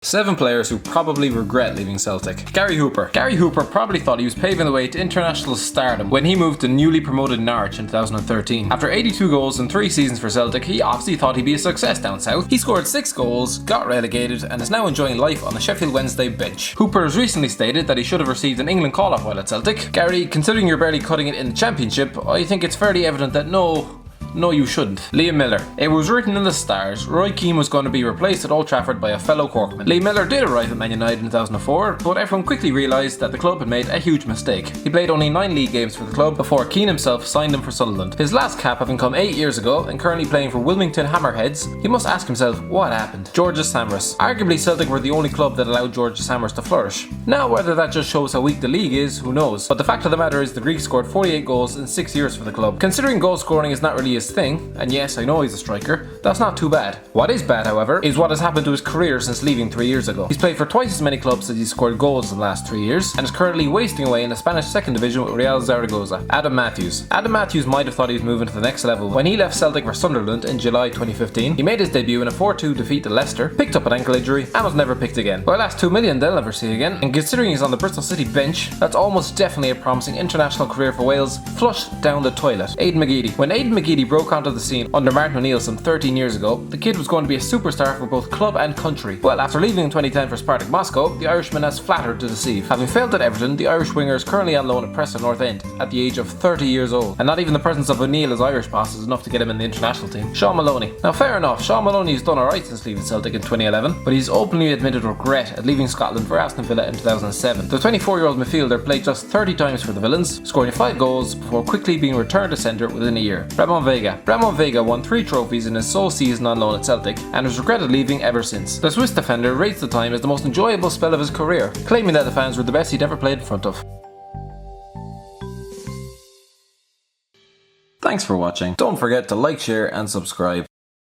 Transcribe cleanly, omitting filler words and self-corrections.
7 players who probably regret leaving Celtic. Gary Hooper. Gary Hooper probably thought he was paving the way to international stardom when he moved to newly promoted Norwich in 2013. After 82 goals in 3 seasons for Celtic, he obviously thought he'd be a success down south. He scored 6 goals, got relegated, and is now enjoying life on the Sheffield Wednesday bench. Hooper has recently stated that he should have received an England call-up while at Celtic. Gary, considering you're barely cutting it in the Championship, I think it's fairly evident that no, you shouldn't. Liam Miller. It was written in the stars, Roy Keane was going to be replaced at Old Trafford by a fellow Corkman. Liam Miller did arrive at Man United in 2004, but everyone quickly realised that the club had made a huge mistake. He played only 9 league games for the club before Keane himself signed him for Sunderland. His last cap having come 8 years ago and currently playing for Wilmington Hammerheads, he must ask himself what happened. Georgios Samaras. Arguably Celtic were the only club that allowed Georgios Samaras to flourish. Now whether that just shows how weak the league is, who knows, but the fact of the matter is the Greek scored 48 goals in 6 years for the club. Considering goal scoring is not really his thing, and yes, I know he's a striker, that's not too bad. What is bad, however, is what has happened to his career since leaving 3 years ago. He's played for twice as many clubs as he's scored goals in the last 3 years, and is currently wasting away in the Spanish second division with Real Zaragoza. Adam Matthews. Adam Matthews might have thought he was moving to the next level when he left Celtic for Sunderland in July 2015. He made his debut in a 4-2 defeat to Leicester, picked up an ankle injury, and was never picked again. Well, that's 2 million they'll never see again, and considering he's on the Bristol City bench, that's almost definitely a promising international career for Wales, flushed down the toilet. Aidan McGeady. When Aidan McGeady broke onto the scene under Martin O'Neill some 13 years ago, the kid was going to be a superstar for both club and country. Well, after leaving in 2010 for Spartak Moscow, the Irishman has flattered to deceive. Having failed at Everton, the Irish winger is currently on loan at Preston North End at the age of 30 years old, and not even the presence of O'Neill as Irish boss is enough to get him in the international team. Shaun Maloney. Now fair enough, Shaun Maloney has done alright since leaving Celtic in 2011, but he's openly admitted regret at leaving Scotland for Aston Villa in 2007. The 24-year-old midfielder played just 30 times for the Villains, scoring 5 goals before quickly being returned to centre within a year. Ramon Vega. Ramon Vega won 3 trophies in his sole season on loan at Celtic and has regretted leaving ever since. The Swiss defender rates the time as the most enjoyable spell of his career, claiming that the fans were the best he'd ever played in front of. Thanks for watching. Don't forget to like, share and subscribe.